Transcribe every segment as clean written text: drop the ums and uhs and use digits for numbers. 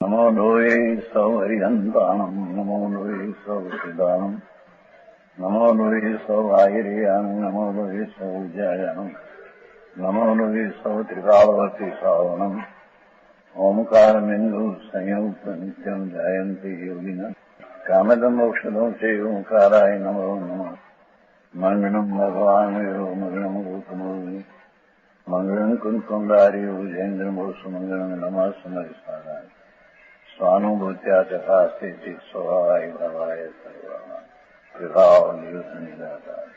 નમો લોહે સૌ હરિહંતાણમ નમો લોહે સૌ સિદાનમ નમો લોહે સૌ આયર્યાણમ નમો લોહે સૌ જયાણમ નમો લોહે સૌ ત્રિકાળવતી શ્રાવણમ ઓમકારમિંદુ સંયુક્ત નિત્યમ જાયંતિ યોગિના કામદમ ઔષધો છે ઓંકારાય નમો નમઃ મંગળમ ભગવાન વિરો મંગળમ ગૌતમોની મંગળમ કુંકુંડાર્યો જૈન્દ્રમો સુમંગળમ નમઃ સમરિસારાય સ્વાનુભૂત્યા તથા સ્થિતિ સ્વભાવાય ભાવાય સર્વા વિભાવ નિયુદ્ધ નિરાકાર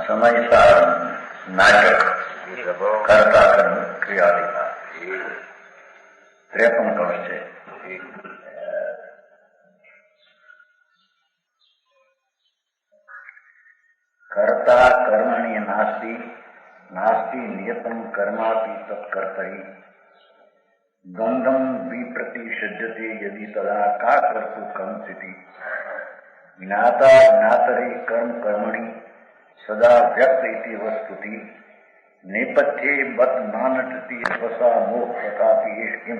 સમય સારણ નાટક કરતા કર્મ ક્રિયાદિના 53 વર્ષ છે. કર્તા કર્મણી નાસ્તિ નિયતમ કર્માપી તત્કર્તરી ગંધમ વિપ્રતિષજ્યતે યદિ તદા કા કર્તુ કર્મસિતિ જ્ઞાતા જ્ઞાતરે કર્મ કર્મણી સદા વ્યક્ત ઇતિ વસ્તુતિ નેપથ્યે બત નાનટતિ સ્વસા મોહ તથાપી એષ કિમ.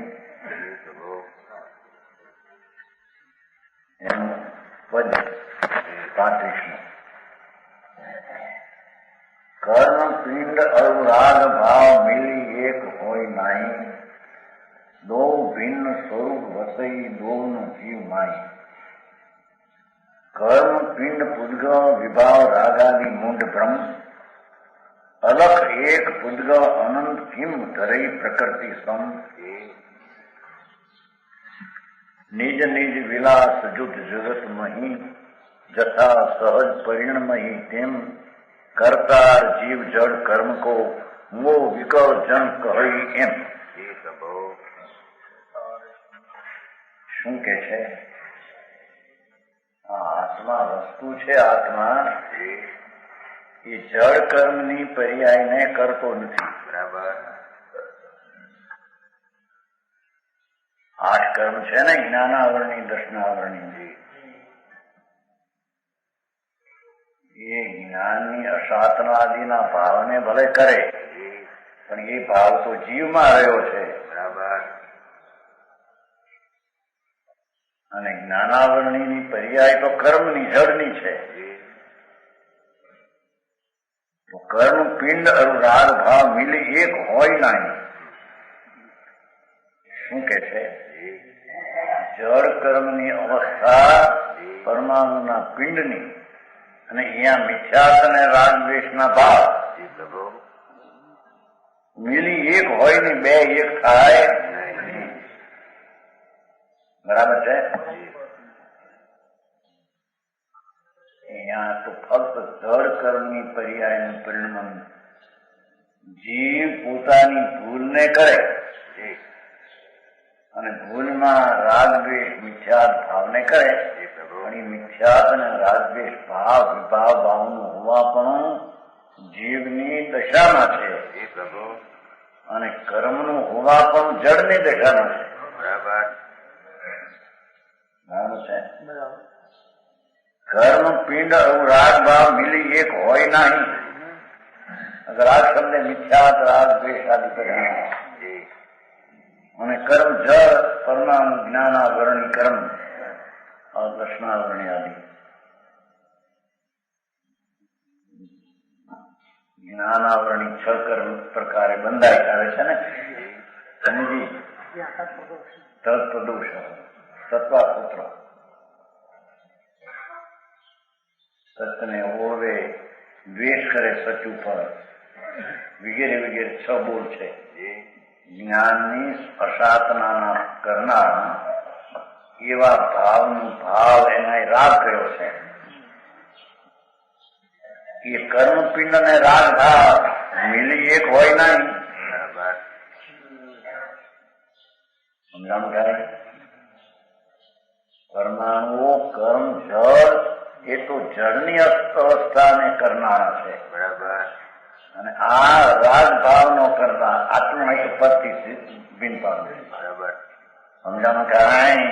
એનું પદ 35. કર્મ પિંડ અરુરાગ ભાવ મિલી એક હોય નાહી દો ભિન્ન સ્વરૂપ વસઈ દોનું જીવ માહી. કર્મ પિંડ પુદ્ગલ વિભાવ રાગાદિ મૂંડ બ્રહ્મ અલખ એક પુદ્ગલ અનંત કિમ ધરઈ પ્રકૃતિ સમ. નિજ નિજ વિલાસ જુટ જગત મહી જથા સહજ પરિણમહી તેમ કરતાર જીવ જડ કર્મ કો મો વિકળ જન કહી એમ. શું કે છે? આત્મા વસ્તુ છે. આત્મા એ જડ કર્મની પર્યાયને કરતો નથી. બરાબર. 8 કર્મ છે ને, જ્ઞાનાવરણી દર્શનાવરણી. એ જ્ઞાનની અસાતનાદિના ભાવને ભલે કરે પણ એ ભાવ તો જીવમાં રહ્યો છે. બરાબર. અને જ્ઞાનાવરણીની પર્યાય તો કર્મની જડની છે. તો કર્મ પિંડ અરુરાગ ભાવ મિલી એક હોય નહીં. શું કે છે? જળ કર્મની અવસ્થા પરમાણુના પિંડની અને અહીંયા મિથ્યાત અને રાગ દ્વેષના ભાવ મિલી એક હોય ને બે એક થાય. બરાબર છે. અહીંયા તો ફક્ત જળ કર્મની પર્યાયનું પરિણામ જીવ પોતાની ભૂલને કરે અને ભૂલમાં રાગદ્વેષ મિથ્યાત ભાવને કરે. પણ એ મિથ્યાત અને રાગદ્વેષ ભાવ વિભાવ ભાવનું હોવા પણ જીવની દશામાં છે અને કર્મનું હોવા પણ જડની દશામાં છે. બરાબર છે. કર્મ પિંડ રાગ ભાવ મિલી એક હોય નહીં. રાગ શબ્દ મિથ્યાત રાગ દ્વેષ આદિ અને કર્મ જળ પરમાણુ જ્ઞાનાવરણી કર્મ દર્શનાવરણી આદિ. જ્ઞાનાવરણી 6 કર્મ પ્રકારે બંધાઈ આવે છે ને. સમજી તત્પદોષ સત્વાપુત્ર સત્યને ઓળવે દ્વેષ કરે સચ ઉપર વગેરે વગેરે 6 બોલ છે. જ્ઞાનની અસાતના કરનાર એવા ભાવનું ભાવ એના રાગ કર્યો છે. એ કર્મપિંડ અને રાગ ભાવ મિલી એક હોય નહીં. સમજાણું થાય? પરમાણુઓ કર્મ જળ એ તો જળની અવસ્થાને કરનારા છે. બરાબર. અને આ રાગ ભાવનો કરનાર આત્મા એક પદથી ભિન્ન પામે. બરાબર. સમજાણું થાય?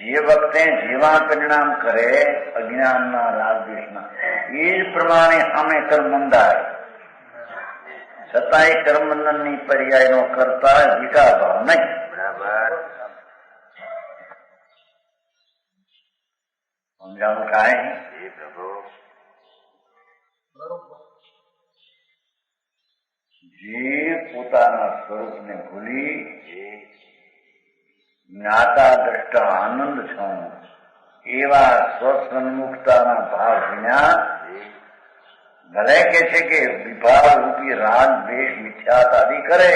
જે વખતે જેવા પરિણામ કરે અજ્ઞાનના રાગ દ્વેષના એ જ પ્રમાણે અમે કર્મ બંધાય. છતાંય કર્મ બંધનની પર્યાયનો કરતા વિકાર ભાવ નહીં. બરાબર. સમજાણું કાંઈ? જી પ્રભુ. જીવ પોતાના સ્વરૂપને ભૂલી જ્ઞાતા દ્રષ્ટા આનંદ છું એવા સ્વસન્મુખતાના ભાવ વિના ભલે કે છે કે વિભાવ રૂપી રાગ દ્વેષ મિથ્યાત આદિ કરે,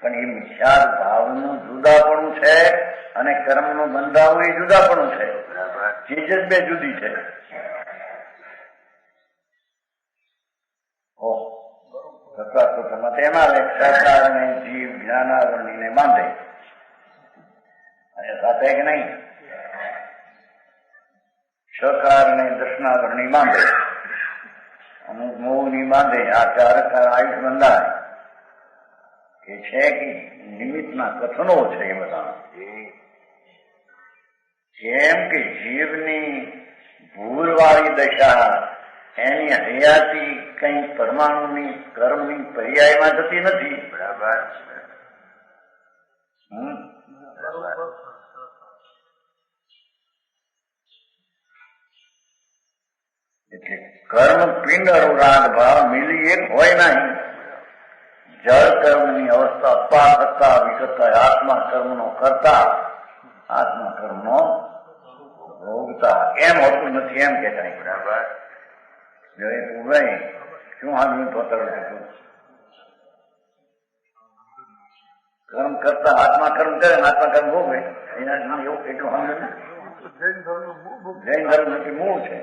પણ એ મિથ્યાત ભાવનું જુદાપણું છે અને કર્મનું બંધાવું એ જુદાપણું છે. ચીજ જ બે જુદી છે. તેમાં સહકારને જીવ જ્ઞાનાવરણીને બાંધે અને સાથે કે નહીં સહકારને દર્શનાવરણી બાંધે, અમુક મોહની બાંધે. આ ચાર આયુષ બંધાય કે છે કે નિમિત્તના કથનો છે એ બધા. કેમ કે જીવની ભૂલવાળી દશા એની હયાતી કઈ પરમાણુની કર્મની પર્યાયમાં જતી નથી. બરાબર. એટલે કર્મ પિંડ અનુરાગ ભાવ મિલી એક હોય નહીં. જળ કર્મની અવસ્થા અપાકર્તા વિકર્તા, આત્મા કર્મનો કરતા આત્મા કર્મનો ભોગતા એમ હોતું નથી. એમ કે કઈ બરાબર. શું હાજર હતું? કર્મ કરતા આત્મા કર્મ કરે, આત્મા કર્મ ભોગવે. એના એવું એટલું હાજર જૈન ધર્મ નથી, મૂળ છે.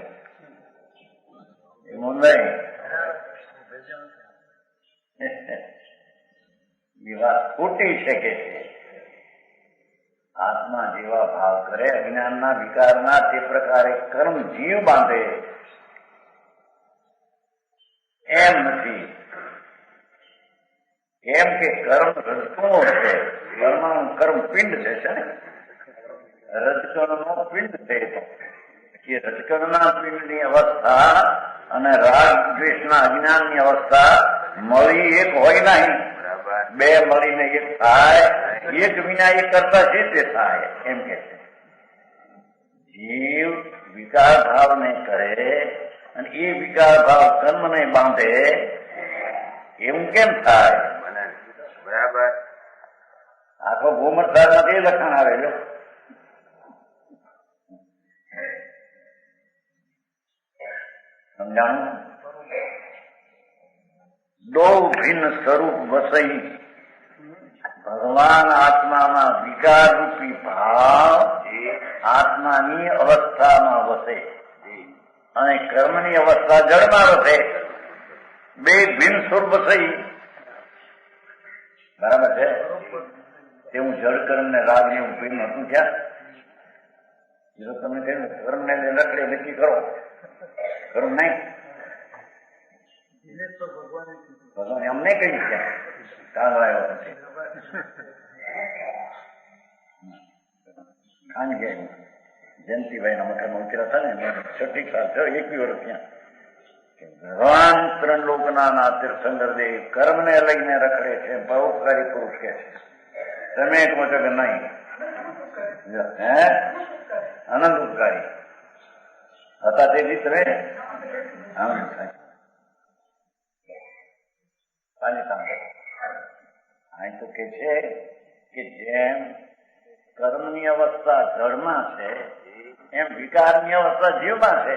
એ વાત ખોટી છે કે આત્મા જેવા ભાવ કરે અજ્ઞાનના વિકારના તે પ્રકારે કર્મ જીવ બાંધે એમ નથી. કેમ કે કર્મ રજકણો છે. કર્મ પિંડ છે ને, રજકણનો પિંડ છે. કે રજકણના પિંડની અવસ્થા અને રાગ દ્વેષના અજ્ઞાનની અવસ્થા મળી એક હોય નહીં. બે મળીને એક થાય. એક વિના એક કરતા છે તે થાય. એમ કે છે જીવ વિકાર ભાવને કરે અને એ વિકાર ભાવ કર્મને બાંધે એવું કેમ થાય? બરાબર. આખો ગોમરસારમાં એ લખાણ આવેલો. સમજાણું? દો ભિન્ન સ્વરૂપ વસઈ ભગવાન આત્મામાં વિકાર રૂપી ભાવ આત્માની અવસ્થામાં વસે અને કર્મની અવસ્થા જળમાં વસે. બે ભિન્ન સ્વરૂપ વસઈ. બરાબર છે? એવું જળ કર્મ ને રાગ ને એવું ભિન્ન હતું ક્યાં? જો તમે કહ્યું કર્મ ને લકડે નક્કી કરો, કર્મ નહીં ભગવાન અમને કહ્યું ક્યાં? કાંગળાયો નથી. ખાનગી જયંતિભાઈ ના મકાનમાં ઉતર્યા હતા ને, 6 સાલ થયો, 21 વર્ષ ત્યાં. ભગવાન ત્રણ લોકના તીર્થંકર દેવ કર્મને લઈને રખડે છે. પરોપકારી પુરુષ કે છે. તમે કહો છો કે નહીં? હે આનંદ ઉપકારી હતા તે રીત રે આનંદ થાય. અહીં તો કે છે કે જેમ કર્મની અવસ્થા જળમાં છે એમ વિકારની અવસ્થા જીવમાં છે.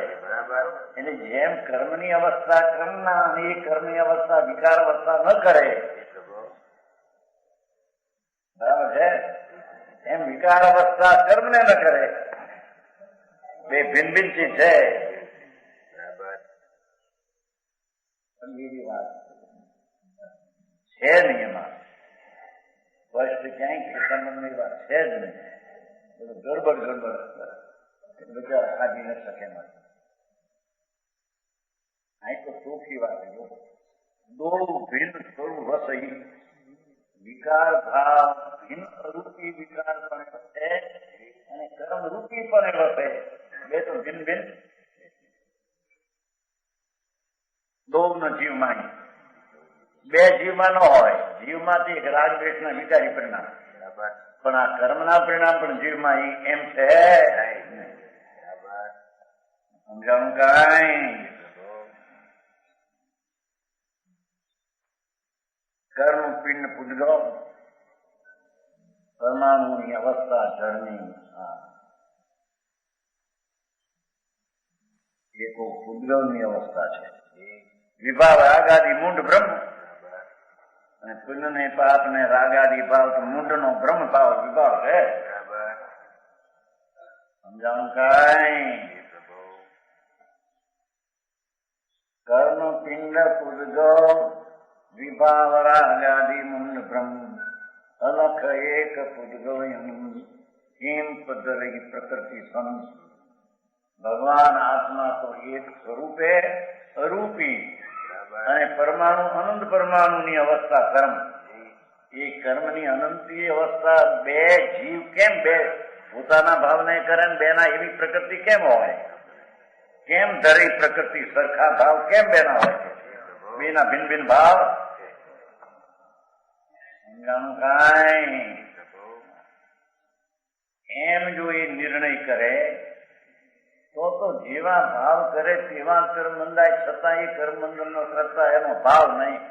એટલે જેમ કર્મની અવસ્થા કર્મના અને એ કર્મની અવસ્થા વિકાર અવસ્થા ન કરે, બરાબર છે? એમ વિકાર અવસ્થા કર્મને ન કરે. બે ભિન્ન ભિન્ન ચીજ છે. એવી વાત છે નહીં. એમાં સ્પષ્ટ ક્યાંય સંબંધની વાત છે જ નહીં. ગડબડ બધા ખાધી ન શકે. અહીં તો ચોખ્ખી વાત દો ભિન્ન સ્વરૂપ વસઈ વિકાર ભાવ ભિન્ન રૂપી વિકાર પણ વસે અને કર્મ રૂપી પણ વસે. બે તો ભિન્ન ભિન્ન દો ન જીવ માની બે જીવમાં ન હોય. જીવમાંથી એક રાગ દ્વેષના વિકારી પરિણામ, બરાબર પણ આ કર્મના પરિણામ પણ જીવમાં એમ છે. બરાબર સમજાણું કાંઈ? કર્મ પિંડ પૂદગલ પરમાણુની અવસ્થા જળની એક પૂદગલની અવસ્થા છે. વિભાવ રાગાદી મૂંઢ બ્રહ્મ, અને પુણ્ય ને પાપ ને રાગાદી ભાવ તો મૂંઢ નો બ્રહ્મ ભાવ વિભાવ છે. બરાબર સમજાણું કાંઈ? કર્મ પિંડ પૂદગલ વિભાવ રાગાદી મૂંઢ બ્રહ્મ અલખ એક પૂદગલ કેમ પદરી પ્રકૃતિ સંત. ભગવાન આત્મા તો એક સ્વરૂપે અરૂપી, અને પરમાણુ અનંત પરમાણુની અવસ્થા કર્મ. એ કર્મની અનંતી અવસ્થા બે જીવ કેમ બે પોતાના ભાવને કરે ને બેના એવી પ્રકૃતિ કેમ હોય? કેમ દરેક પ્રકૃતિ સરખા ભાવ કેમ બેના હોય? બેના ભિન્ન ભિન્ન ભાવ. સમજાણું કાંઈ? એમ જો એ નિર્ણય કરે તો જેવા ભાવ કરે તેવા કર્મ બંધાય, છતાં એ કર્મ બંધનનો કરતા એનો ભાવ નહીં.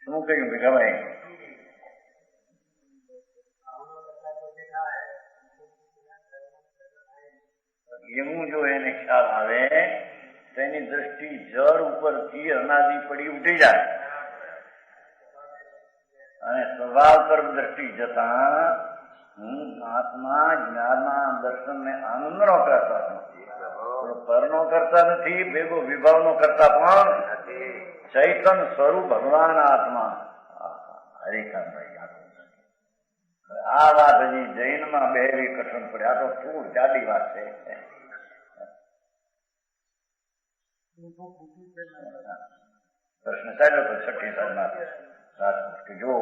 શું કહ્યું ભીખાભાઈ? એવું જો એને ખ્યાલ આવે તેની દ્રષ્ટિ જળ ઉપરથી અનાદિ પડી ઉઠી જાય, અને સ્વભાવ તરફ દ્રષ્ટિ જતા હું આત્મા જ્ઞાનના દર્શન ને આનંદ નો કરતા નથી, પરનો કરતા નથી, ભેગો વિભાવ નો કરતા પણ ચૈતન સ્વરૂપ ભગવાન આત્મા. હરિકાંતભાઈ આ વાત હજી જૈનમાં બેવી કઠણ પડે. આ તો થોડ જાડી વાત છે. પ્રશ્ન ચાલ્યો તો છઠ્ઠી સાલમાં કે જો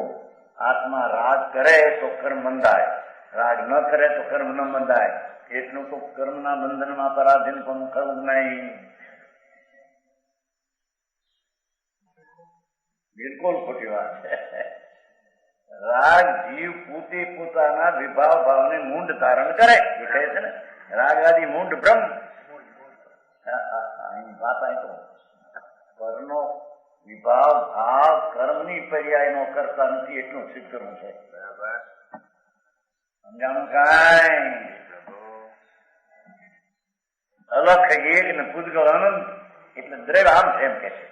આત્મા રાગ કરે તો કર્મ બંધાય, રાગ ન કરે તો કર્મ ન બંધાય. એટલું તો કર્મના બંધનમાં પરાધીન પણ કરવું નહીં. બિલકુલ ખોટી વાત છે. રાગ જીવ પોતે પોતાના વિભાવ ભાવને મૂંઢ ધારણ કરે. એ કહે છે ને રાગ આદિ મૂંઢ બ્રહ્મ. વાત અહીં તો પરનો વિભાવ ભાવ કર્મની પર્યાય નો કરતા નથી, એટલું સિદ્ધ કરવું છે. બરાબર સમજાણું કાંઈ? અલખ એક ને પૂદગલ અનંત એટલે દ્રવ્ય આમ છે એમ કે છે.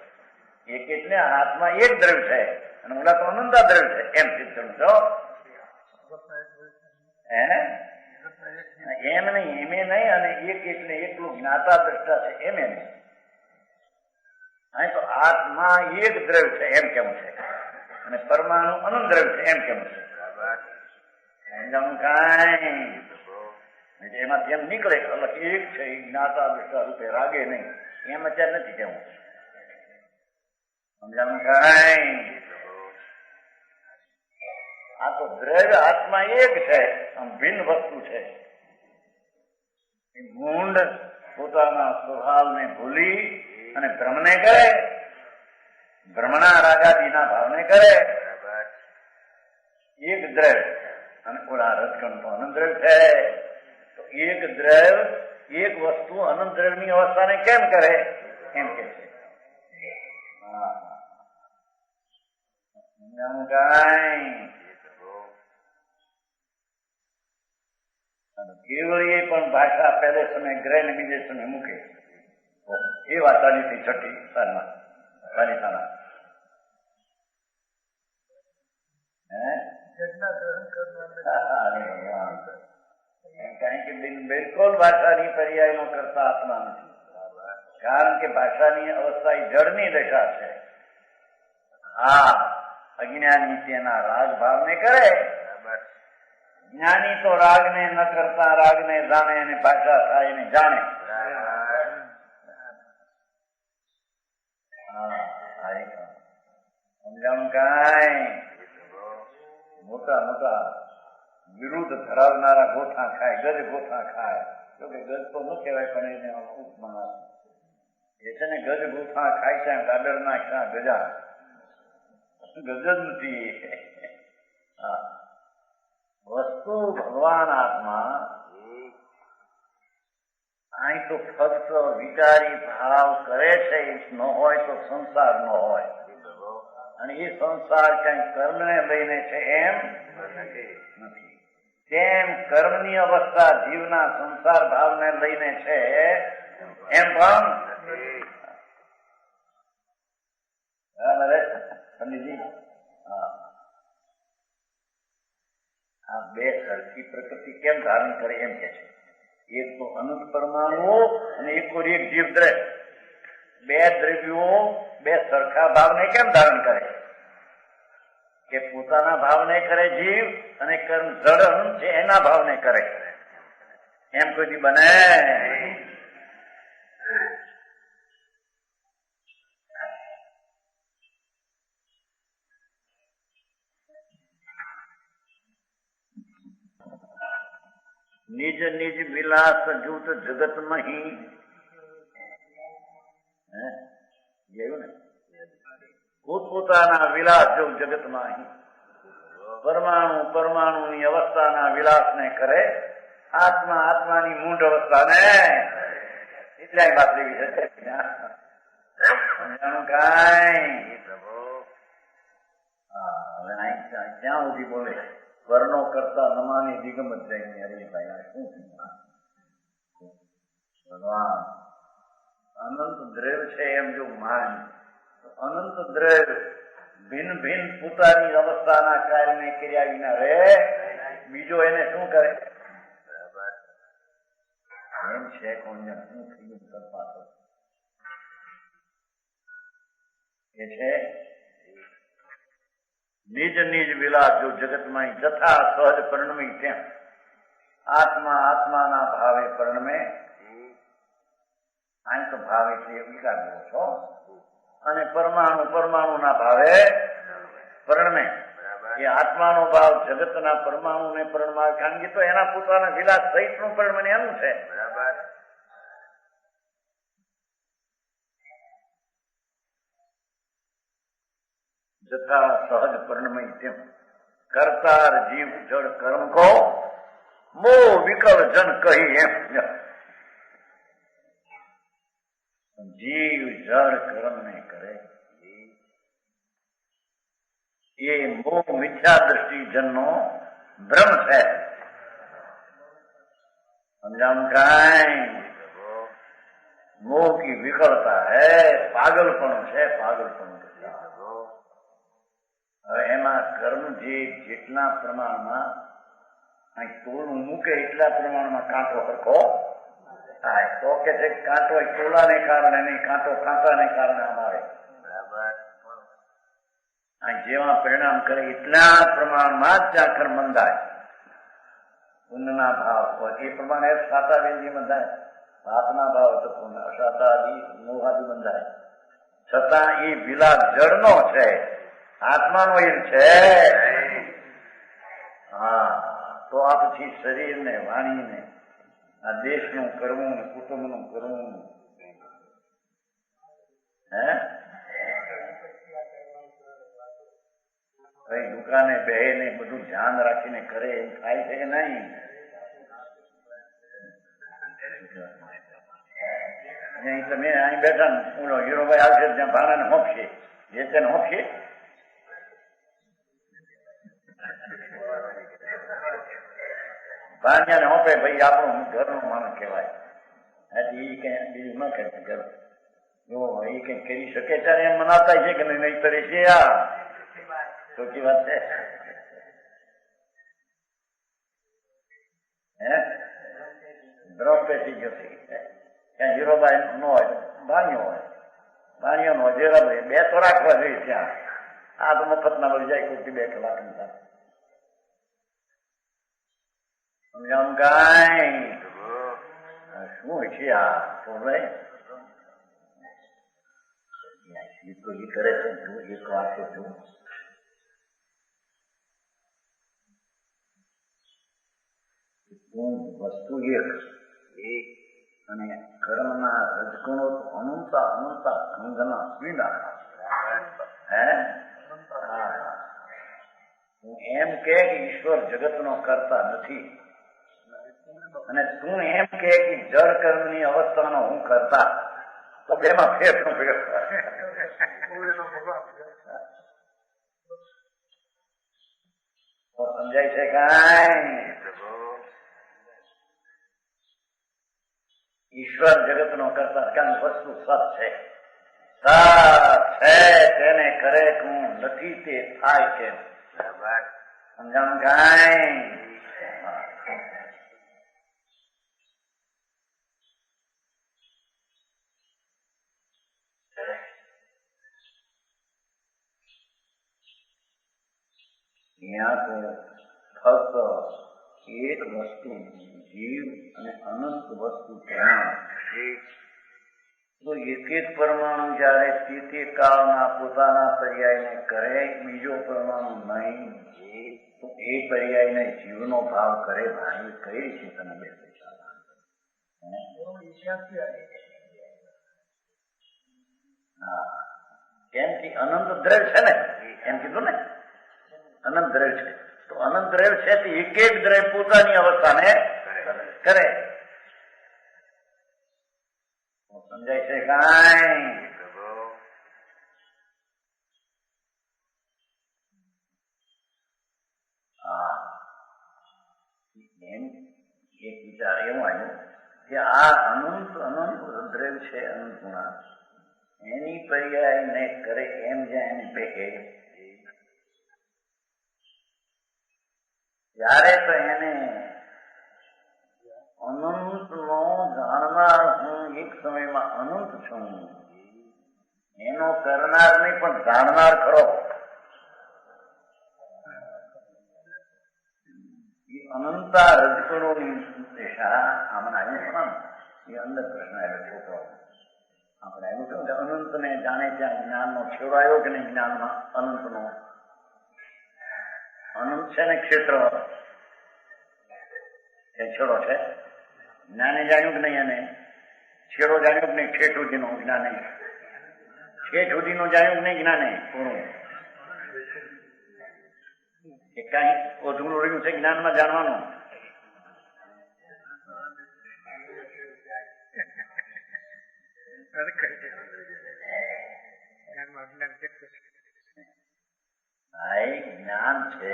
એક એટલે હાથમાં એક દ્રવ્ય છે અને ઓલા તો અનંતા દ્રવ્ય છે એમ સિદ્ધ કરવું છો. એમ નહીં, એમે નહીં, અને એક એટલે એકલું જ્ઞાતા દ્રષ્ટા છે એમ નહીં. અહીં તો આત્મા એક દ્રવ્ય છે એમ કેવું છે, અને પરમાણુ અનંત દ્રવ્ય છે એમ કેવું છે. સમજાણું કાંઈ? એમાંથી એમ નીકળે અલગ એક છે એ જ્ઞાતા દ્રષ્ટા રૂપે રાગે નહીં, એમ અત્યારે નથી કેવું. સમજાણું કાંઈ? આ તો દ્રવ્ય આત્મા એક છે, આમ ભિન્ન વસ્તુ છે. મૂંઢ પોતાના સ્વભાવને ભૂલી અને ભ્રમને કરે, ભ્રમણા રાગાદીના ભાવને કરે. એક દ્રવ્ય અને ઓલા રજકણ તો અનંત દ્રવ્ય છે. તો એક દ્રવ્ય એક વસ્તુ અનંત દ્રવ્યની અવસ્થાને કેમ કરે એમ કે છે. કેવળ એ પણ ભાષા પહેલે સમય ગ્રહ ને બીજે સમય મૂકે. એ વાત ચાલી હતી છઠ્ઠી સાલમાં પાલિતાના. કારણ કે બિલકુલ ભાષાની પર્યાય નો કરતા આત્મા નથી. કારણ કે ભાષાની અવસ્થા એ જળની દશા છે. હા, અજ્ઞાની તેના રાગ ભાવને કરે, જ્ઞાની તો રાગને ન કરતા રાગને જાણે અને ભાષા થાય એને જાણે. સમજાણું કાંઈ? મોટા મોટા વિરુદ્ધ ધરાવનારા ગોથા ખાય, ગજ ગોથા ખાય. જોકે ગજ તો ન કહેવાય પણ એને ઉપમા એ છે ને ગજ ગોઠા ખાય છે દાદર ના ક્યાં ગજા ગજ જ નથી. હા, વસ્તુ ભગવાન આત્મા અહીં તો ફક્ત વિચારી ભાવ કરે છે. ન હોય તો સંસાર ન હોય, અને એ સંસાર કઈ કર્મને લઈને છે એમ નથી. તેમ કર્મની અવસ્થા જીવના સંસાર ભાવને લઈને છે એમ પણ બરાબર પંડિતજી. હા, આ બે સરખી પ્રકૃતિ કેમ ધારણ કરે એમ કે છે. એક તો અનંત પરમાણુઓ અને એક જીવ દ્રવ્ય. બે દ્રવ્યો બે સરખા ભાવને કેમ ધારણ કરે? કે પોતાના ભાવને કરે જીવ, અને કર્મ જડ છે એના ભાવને કરે. એમ કોઈ બને? નિજ નિજ વિલાસ જૂત જગત મહી. જોયું ને, પોતપોતાના વિલાસ જો જગતમાં પરમાણુ પરમાણુની અવસ્થાના વિલાસને કરે, આત્મા આત્માની મૂંઢ અવસ્થાને. એટલા વાત લેવી છે. સમજાણું કાંઈ? હવે ક્યાં સુધી બોલે? વર્ણો કરતા નમાની દિગમ જ જાય. હરિભાઈ શું ભગવાન અનંત દ્રવ્ય છે એમ જો માન, અનંત દ્રવ્ય ભિન્ન ભિન્ન પોતાની અવસ્થાના કાર્યને કર્યા વિના રહે, બીજો એને શું કરે? એમ છે કોણ શું થયું? એ છે નિજ નિજ વિલાસ જો જગતમાં જથા સહજ પરિણમી. તેમ આત્મા આત્માના ભાવે પરિણમે. અહીં તો ભાવ એટલે વિકાર બોલો છો, અને પરમાણુ પરમાણુના ભાવે પરિણમે. એ આત્માનો ભાવ જગતના પરમાણુને પરિણમાવે, કારણ કે તો એના પોતાના વિલાસ સહિતનું પરિણમે એનું છે. બરાબર. જથા સહજ પરિણમય. તેમ કરતાર જીવ જળ કર્મ કો મોહ વિકલ જન કહી. એમ જીવ જળ કર્મ ને કરે એ મોહ મિથ્યા દ્રષ્ટિ જનનો ભ્રમ છે. સમજાણું કાંઈ? મોહ की विकलता है, पागलपणું છે, પાગલપણું. હવે એમાં કર્મ જે જેટલા પ્રમાણમાં અહીં તોલું મૂકે એટલા પ્રમાણમાં કાંટો સરખો થાય. તો કે છે કાંટો તોલાને કારણે નહીં, કાંટો કાંટાને કારણે આમ આવે. બરાબર. અહીં જેવા પરિણામ કરે એટલા પ્રમાણમાં જ ત્યાં કર્મ બંધાય. પુણ્યના ભાવ હોય એ પ્રમાણે સાતાવેલી બંધાય. પાપના ભાવ તો પુણ્ય અસાતાદી મોહાદી બંધાય. છતાં એ વિલાસ જળનો છે, આત્માનો એ છે. હા, તો આ પછી શરીરને વાણીને આ દેશનું કરવું ને કુટુંબનું કરવું, હે કઈ દુકાને બે ને બધું ધ્યાન રાખીને કરે એમ થાય છે કે નહીં? અહીં તમે અહીં બેઠા ને બોલો હીરોભાઈ આવશે ત્યાં ભાડાને હોપશે, જે તેને હોપશે. ભાણિયાને હોપે ભાઈ આપણું ઘરનું માણસ કહેવાય. એ કઈ બીજું ન કરે ઘર જો એ કઈ કરી શકે ત્યારે એમ મનાવતા છે કે નહીં કરે છે. આ ખોટી વાત છે. હે ભ્રમ પેસી ગયો છે. ત્યાં હીરોબાઈ ન હોય તો ભાણિયો હોય, ભાણિયો ન હોય હીરાભાઈ, બે તો રાખવા જોઈએ ત્યાં. આ તો મફત ના મળી જાય ખોટી 2 કલાકની સાથે. સમજાવું કાંઈ? શું છે આ ભાઈ? એ કરે છે. એક વાત તો છું, વસ્તુ એક અને કર્મના રજગુણો તો અનંતા અનંતા ગંગના પીડા હે હું એમ કે ઈશ્વર જગતનો કરતા નથી અને તું એમ કે જળ કર્મની અવસ્થાનો હું કરતા તો બેમાં ફેર નો ભેગો સમજાય છે કાંઈ ઈશ્વર જગતનો કરતા કારણ વસ્તુ સત છે તેને કરે હું નથી તે થાય કેમ સમજાણું કાંઈ ત્યાં તો ફક્ત એક વસ્તુ જીવ અને અનંત વસ્તુ જ્ઞાન તો એક એક પરમાણુ જયારે તે કાળના પોતાના પર્યાયને કરે બીજો પરમાણુ નહીં તો એ પર્યાયને જીવનો ભાવ કરે ભાઈ કઈ રીતે તને બે પૈસા કેમ કે અનંત દ્રવ્ય છે ને એમ કીધું ને અનંત દ્રવ્ય છે તો અનંત દ્રવ્ય છે તે એક એક દ્રવ્ય પોતાની અવસ્થાને કરે સમજાય છે કાંઈ એમ એક વિચાર એવું આવ્યો કે આ અનંત અનંત દ્રવ્ય છે અનંત ગુણા એની પર્યાય ને કરે એમ જ્યાં એને બેહે ત્યારે તો એને અનંત નો જાણનાર હું એક સમયમાં અનંત છું એનો કરનાર નહીં પણ જાણનાર ખરો એ અનંતા રજગુણોની દિશા આમાં આવ્યું એ અંદર પ્રશ્ન આવ્યો છોકરો આપણે આવ્યું કહ્યું કે અનંત ને જાણે ત્યાં જ્ઞાનનો છેડો આવ્યો કે નહીં જ્ઞાનમાં અનંતનો અનંત છે ને ક્ષેત્ર એ છેડો છે જ્ઞાને જાણ્યું કે નહીં અને છેડો જાણ્યો કે નહીં ઠેઠ સુધીનું જ્ઞાને ઠેઠ સુધીનું જાણ્યું કે નહીં જ્ઞાને પૂરું એ કઈ ઓધું રહ્યું છે જ્ઞાનમાં જાણવાનું જ્ઞાન છે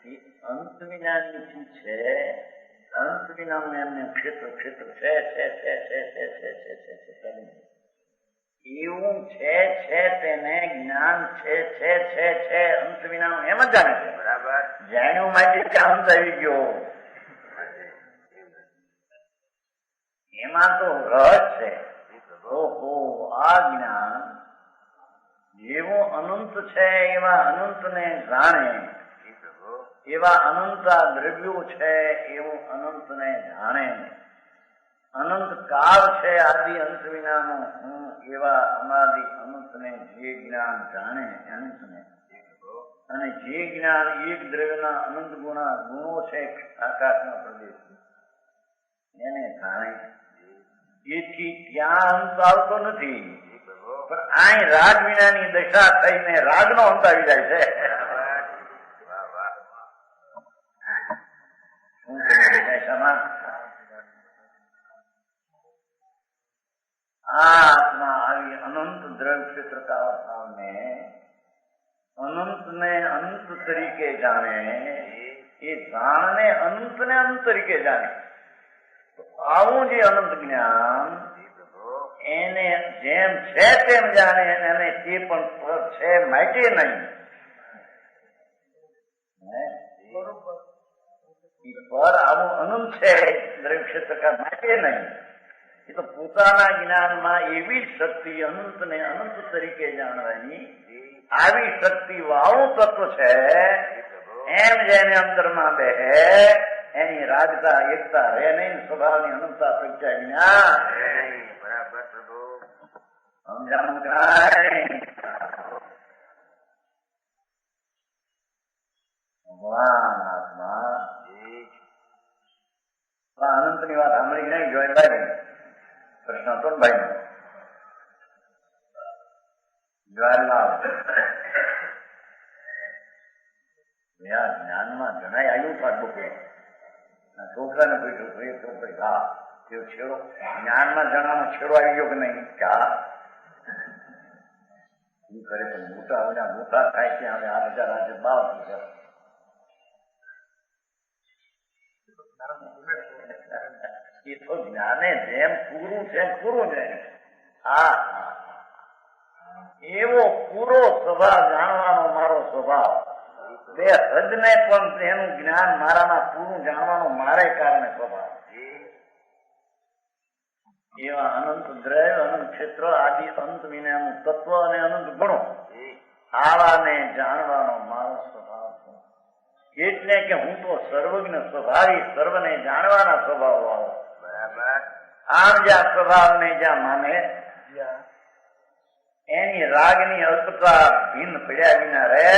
એ અંત વિનાની ચીજ છે અંત વિનાનું એમને ક્ષેત્ર ક્ષેત્ર છે એવું છે તેને જ્ઞાન છે અંત વિનાનું એમ જ જાણે છે બરાબર જાણ્યું માટે ક્યાં અંત આવી ગયો એમાં તો રસ છે ઓહો આ જ્ઞાન જેવું અનંત છે એવા અનંતને જાણે એવા અનંતા દ્રવ્યો છે એવું અનંતને જાણે અનંત કાળ છે આદિ અંત વિનાનો હું એવા અનાદિ અનંતને જે જ્ઞાન જાણે અનંતને અને જે જ્ઞાન એક દ્રવ્યના અનંત ગુણો છે આકાશના પ્રદેશ એને જાણે એથી ત્યાં અંત આવતો નથી પણ આ રાગ વિનાની દશા થઈને રાગનો અંત આવી જાય છે આત્મા આવી અનંત દ્રવ્ય ક્ષેત્રકા ભાવને અનંતને અનંત તરીકે જાણે એ જાણને અનંતને અનંત તરીકે જાણે તો આવું જે અનંત જ્ઞાન એને જેમ છે તેમ જાણે અને તે પણ છે માટે નહીં પર આવું અનંત છે દ્રવ્ય ક્ષેત્રકા માટે નહીં એ તો પોતાના જ્ઞાનમાં એવી શક્તિ અનંતને અનંત તરીકે જાણવાની આવી શક્તિ વાળું તત્વ છે એમ જેને અંતરમાં બેહે એની રાજતા એકતા રહે નહીં સ્વભાવની અનંતતા પ્રત્યે જ્ઞાન બરાબર પ્રભુ સમજાણું કાંઈ ભગવાન આત્મા અનંત ની વાત સાંભળી નહીં જોઈ જવાહરલાલ જ્ઞાનમાં જણાય આવ્યું પાછું છોકરાને પૂછ્યું એ છોકરી હા તે છેડો જ્ઞાનમાં જણાનો છેડો આવી ગયો કે નહીં કે હા એ કરે પણ મોટા થાય છે હવે 8,000 આજે 12 એ તો જ્ઞાને જેમ પૂરું છે પૂરું છે હા એવો પૂરો સ્વભાવ જાણવાનો મારો સ્વભાવ બે હદને પણ તેનું જ્ઞાન મારામાં પૂરું જાણવાનો મારે કારણે સ્વભાવ એવા અનંત દ્રવ્ય અનંત ક્ષેત્ર આદિ અંત વિનાનું તત્વ અને અનંત ગુણો આવાને જાણવાનો મારો સ્વભાવ છે એટલે કે હું તો સર્વજ્ઞ સ્વભાવી સર્વને જાણવાના સ્વભાવ વાળો બરાબર આમ જ્યાં સ્વભાવને જ્યાં માને એની રાગની અલ્પતા ભિન્ન પડ્યા વિના રહે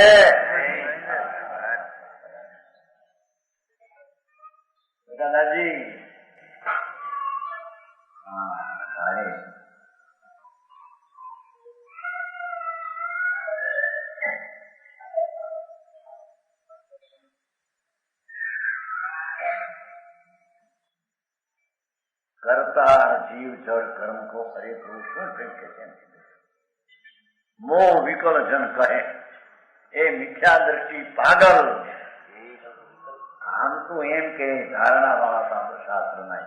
દાદાજી કરતા જીવ જળ કર્મ કો અરે પુરુષ શું પ્રેમ કે છે મોહ વિકલ જન કહે એ મિથ્યા દ્રષ્ટિ પાગલ આમ તો એમ કે ધારણા વાળા શાસ્ત્ર ના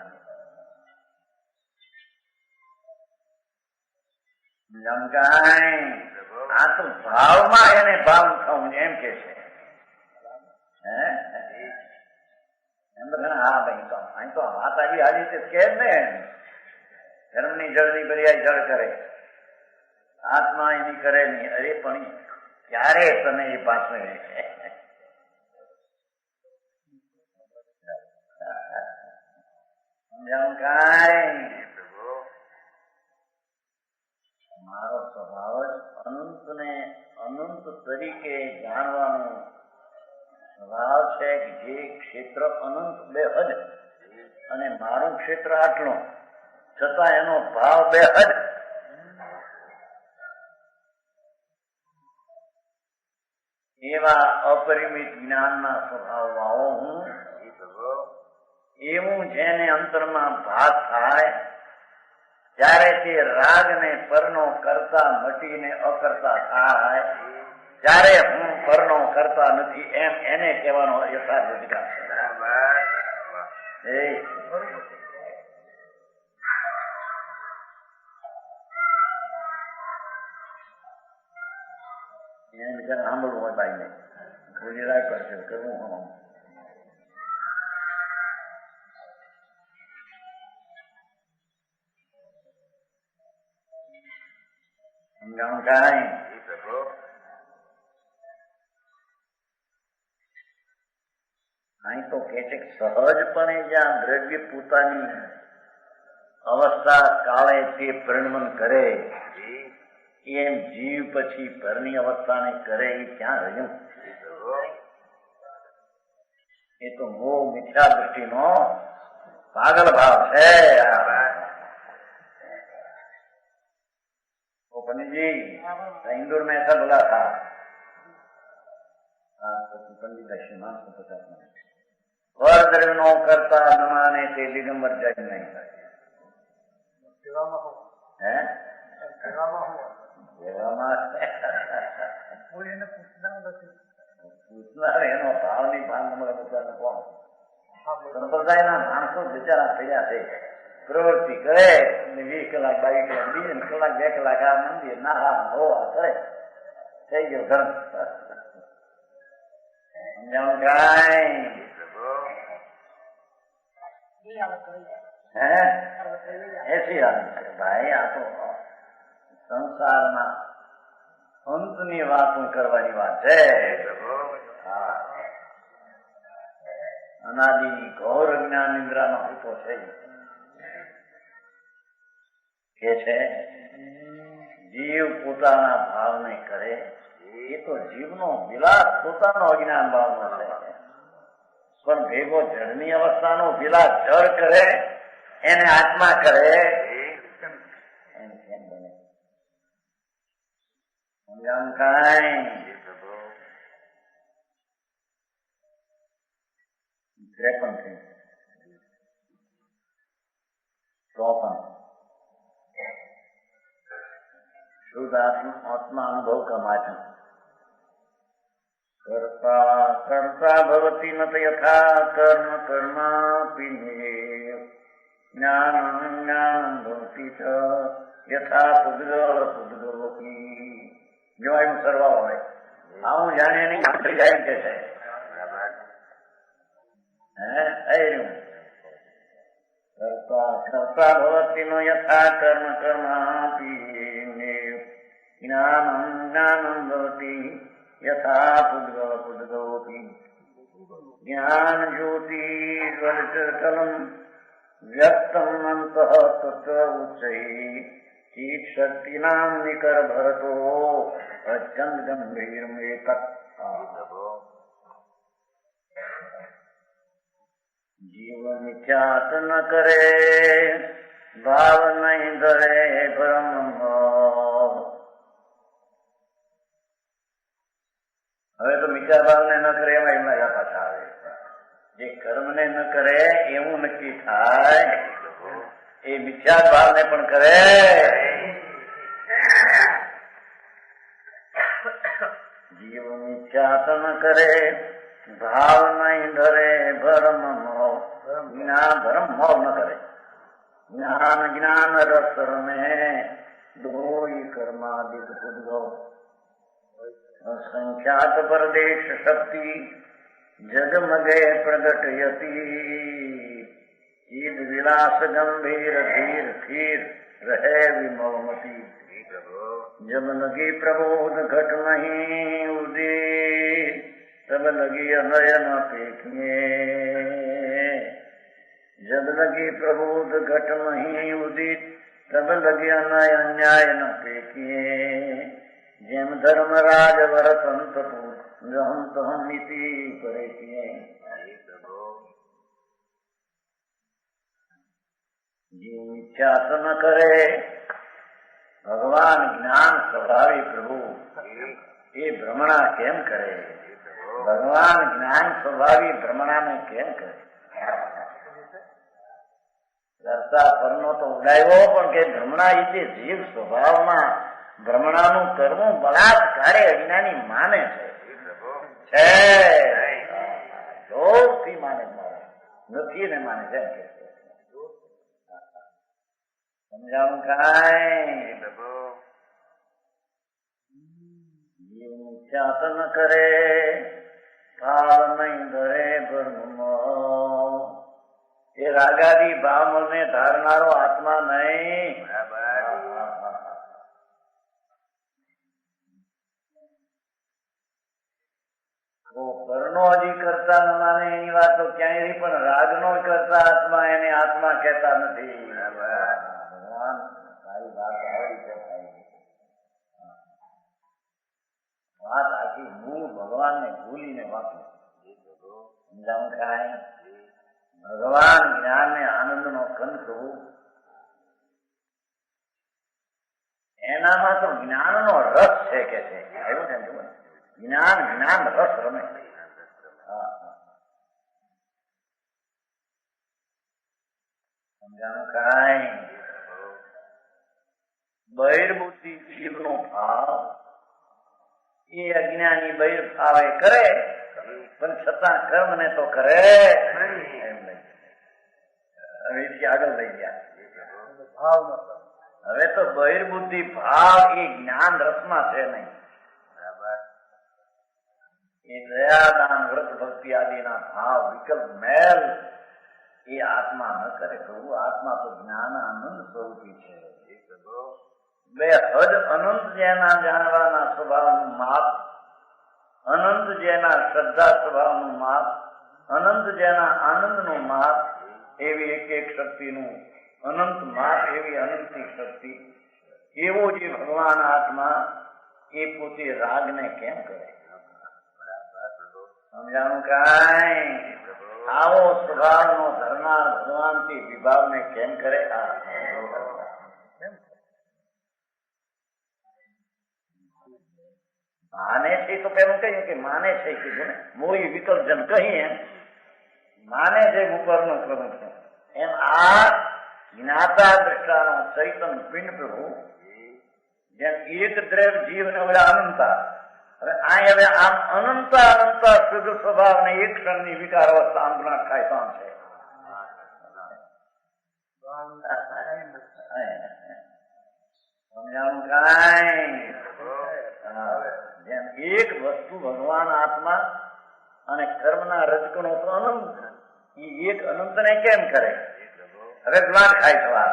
આ તો ભાવમાં એને ભાવ થવું એમ કે છે હા ભાઈ તો અહીં તો વાત આવી આ રીતે કે જ ને ધર્મની જળની બરિયાઈ જળ કરે આત્મા એની કરે નહીં અરે પણ ક્યારે તને એ પાછળ મારો સ્વભાવ જ અનંતને અનંત તરીકે જાણવાનો સ્વભાવ છે કે જે ક્ષેત્ર અનંત બે હદ અને મારું ક્ષેત્ર આટલું છતાં એનો ભાવ બે હદ એવા અપરિમિત જ્ઞાનના સ્વભાવ વાળો હું એવું જેને અંતરમાં ભાત થાય ત્યારે તે રાગ ને પરનો કરતા મટીને અકર્તા થાય ત્યારે હું પરનો કરતા નથી એમ એને કહેવાનો યથાર્થ અધિકાર છે એને બિચારા સાંભળવું હોય ભાઈ ને બોલી રાય કરશે કરવું હું સમજાણું કાંઈ અહીં તો કે છે સહજપણે જ્યાં દ્રવ્ય પોતાની અવસ્થા કાળે તે પરિણમન કરે એમ જીવ પછી પરની અવસ્થાને કરે એ ક્યાં રહ્યું એ તો મોહ મિથ્યા દ્રષ્ટિનો પાગલ ભાવ છે पंडित जी इंदौर में ऐसा बोला था पंडित श्रीमान को पता वर द्रव्य नो करता न माने ते दिगंबर जग नहीं है પૂછનાર એનો ભાવની ભાન નંબર બધાને કોણ સંપ્રદાયના માણસો બિચારા થયા છે પ્રવૃત્તિ કરે 20 કલાક 22 કલાક બીજી કલાક 2 કલાક આ મંદિર ના હોવા કરે થઈ ગયો ધર્મ સમજાણું કાંઈ હે એસી આવી છે ભાઈ આ તો સંસારના અંતની વાતો કરવાની વાત છે અનાદિ ઘોર જ્ઞાન નિદ્રાનો હેતુ છે કે છે જીવ પોતાના ભાવને કરે એ તો જીવનો વિલાસ પોતાનો અજ્ઞાન ભાવનો છે પણ ભેગો જળની અવસ્થાનો વિલાસ જળ કરે એને આત્મા કરે એમ કેમ બને સમજાણ જી પ્રભુ 53 થી 54 शुद्ध आत्मा अनुभव का माध्यम कर्ता कर्ता भवति न यथा कर्म कर्मापि ज्ञानं ज्ञानं भवति च यथा पुद्गल पुद्गलोपि जो एम सर्वा होय आऊं जाने नहीं मात्र जाए कैसे है कर्ता कर्ता भवति न यथा कर्म कर्मापि ज्ञानं ज्ञानं भवति यथा पुद्गल पुद्गलोपि ज्ञान ज्योति ज्वलितकलं व्यक्तम् अन्तः तत्र उच्चैः चित्शक्तीनां निकर भरतो अत्यंत गंभीरमेतत् जीव मिथ्यात न करे भाव नहीं धरे परम भाव હવે તો મિથ્યા ભાવને ન કરે એમાં એમના યા પાછા આવે જે કર્મને ન કરે એવું નક્કી થાય એ મિથ્યા ભાવને પણ કરે જીવ મિથ્યાત ન કરે भाव नहीं धरे भरम मोह भरम मोह न करे ज्ञान ज्ञान रस में दोई कर्मादिक उद्भव असंख्यात परदेश शक्ति जगमगे प्रगटयति ईद विलास गंभीर धीर धीर रहे विमोहमती जब लगी प्रबोध घट नहीं उदी तब लगी अनयन पेखिए जब लगी प्रबोध घट नहीं उदित तब लगी अनय अन्याय न पेखिए जेम धर्मराज वरतंत हम तो हम नीति करे जीव मिथ्यात न करे भगवान ज्ञान स्वभावी प्रभु ये भ्रमणा केम करे भगवान ज्ञान स्वभावी भ्रमणा में केम करे કરતા પરનો તો ઉડાવ્યો પણ કે ભ્રમણા રીતે જીવ સ્વભાવમાં ભ્રમણાનું કરવું બળાત્કારે અજ્ઞાની માને છે જોરથી માને મારે નથી ને માને છે સમજાવું કાંઈ જીવ મિથ્યાત ન કરે ભાવ નહીં ધરે ભર્મ એ રાગાદી ભાવને ધારનારો આત્મા નહીં પરનો હજી કરતા ન માને એની વાત તો ક્યાંય રહી પણ રાગનો કરતા આત્મા એને આત્મા કહેતા નથી ભગવાન સારી વાત આવડી છે વાત આખી મૂળ ભગવાનને ભૂલીને વાપરે સમજાવું કાંઈ ભગવાન જ્ઞાન ને આનંદ નો કંદ થવું એનામાં તો જ્ઞાન નો રસ છે કે છે આવ્યું છે જ્ઞાન જ્ઞાન રસ રમે સમજાવું કાંઈ બહિર્બુદ્ધિ જીવનો ભાવ એ અજ્ઞાની બહિર ભાવે કરે પણ છતાં કર્મ ને તો કરે હવેથી આગળ લઈ ગયા ભાવ ન હવે તો બહિર્બુદ્ધિ ભાવ એ જ્ઞાન રસમાં છે નહીં એ દયાદાન વ્રત ભક્તિ આદિના ભાવ વિકલ્પ મેલ એ આત્મા ન કરે પ્રભુ આત્મા તો જ્ઞાન આનંદ સ્વરૂપી છે બે હદ અનંત જેના જાણવાના સ્વભાવનું માપ અનંત જેના શ્રદ્ધા સ્વભાવનું માપ અનંત જેના આનંદનું માપ એવી એક એક શક્તિનું અનંત માપ એવી અનંતી શક્તિ એવો જે ભગવાન આત્મા એ પોતે રાગને કેમ કરે સમજાણું કાંઈ આવો સ્વભાવનો ધરનાર ભગવાનથી વિભાવને કેમ કરે માને છે તો પેલું કહ્યું કે માને છે કીધું ને, મોઈ વિકલ્પજન કહીએ માને છે ઉપરનું કરું છું એમ આ જ્ઞાતા દ્રષ્ટાનો ચૈતન પિંડ પ્રભુ જેમ એક દ્રવ જીવ ને ઓલા અનંતા, હવે આ હવે આમ અનંતા શુદ્ધ સ્વભાવ ને એક ક્ષણની વિકાર અવસ્થા આંદોલન થાય તો છે. સમજાણું કાંઈ? જેમ એક વસ્તુ ભગવાન આત્મા અને કર્મના રજકણો તો અનંત, એ એક અનંતને કેમ કરે? હવે જ્ઞાન ખાય સવાર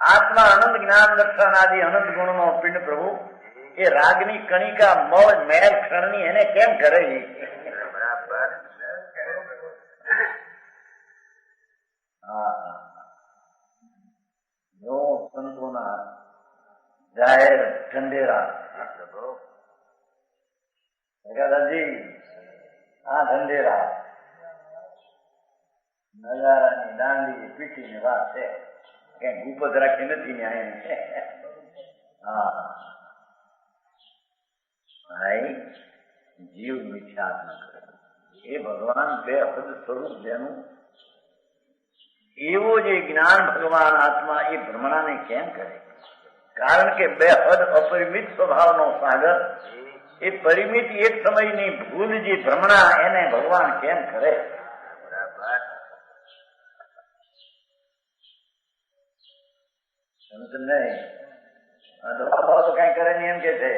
આત્મા અનંત જ્ઞાન દર્શન આદિ અનંત ગુણનો પિંડ પ્રભુ એ રાગની કણિકા મોજ મેર ક્ષણની એને કેમ કરે? જો સંતોના જાહેર ઢંઢેરા દાદાજી આ ઢંઢેરા નજારાની દાંડી પીટીની વાત છે, કઈ ગુપત રાખી નથી ને ભાઈ જીવ મિથ્યા ન કરે એ ભગવાન બે હદ સ્વરૂપ જેનું એવો જે જ્ઞાન ભગવાન આત્મા એ ભ્રમણાને કેમ કરે? કારણ કે બે હદ અપરિમિત સ્વભાવનો સાગર એ પરિમિત એક સમયની ભૂલ જે ભ્રમણા એને ભગવાન કેમ કરે? નહીં બાબા તો કઈ કરે નહીં એમ કે છે.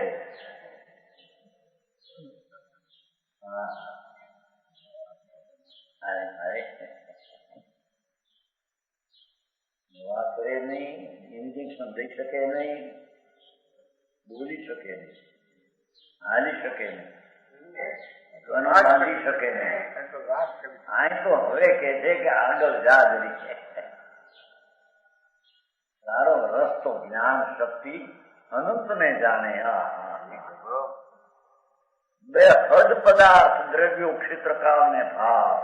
વાત કરે નહીં, ઇન્જેક્શન દઈ શકે નહીં, બોલી શકે નહીં, હાલી શકે નહીં, બાંધી શકે નહીં. આ તો હવે કે છે કે આગળ જા જરી તારો રસ્તો જ્ઞાન શક્તિ અનંત ને જાણે. બે હદ પદાર્થ દ્રવ્યો ક્ષેત્રકાળ ને ભાવ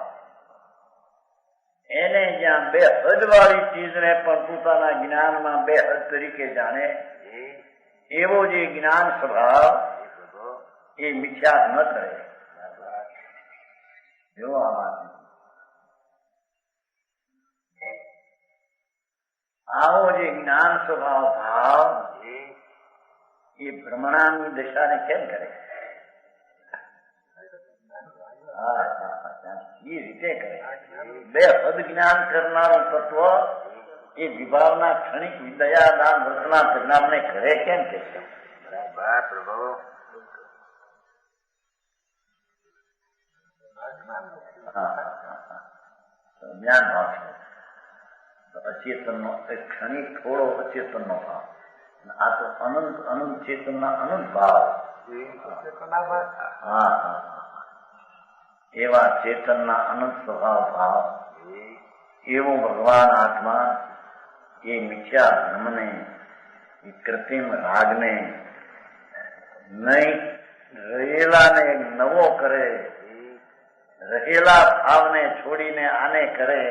એને જ્યાં બે હદ વાળી ચીજને પણ પોતાના જ્ઞાનમાં બે હદ તરીકે જાણે એવો જે જ્ઞાન સ્વભાવ એ મિથ્યા ન કરે. જો આ વાત આવો જે જ્ઞાન સ્વભાવ ભાવ એ ભ્રમણાની દિશાને કેમ કરે? એ રીતે કરે. બે હદ જ્ઞાન કરનારું તત્વ એ વિભાવના ક્ષણિક વિદયાદાન વર્તના પરિણામને કરે કેમ કે છે? જ્ઞાન ભાવ અચેતનનો એક ક્ષણિક થોડો અચેતનનો ભાવ, આ તો અનંત અનંત ચેતનના અનંત ભાવ. એવા ચેતનના અનંત સ્વભાવ ભાવ એવો ભગવાન આત્મા એ મિથ્યા ધર્મને એ કૃત્રિમ રાગને નહીં રહેલાને નવો કરે, રહેલા ભાવને છોડીને આને કરે.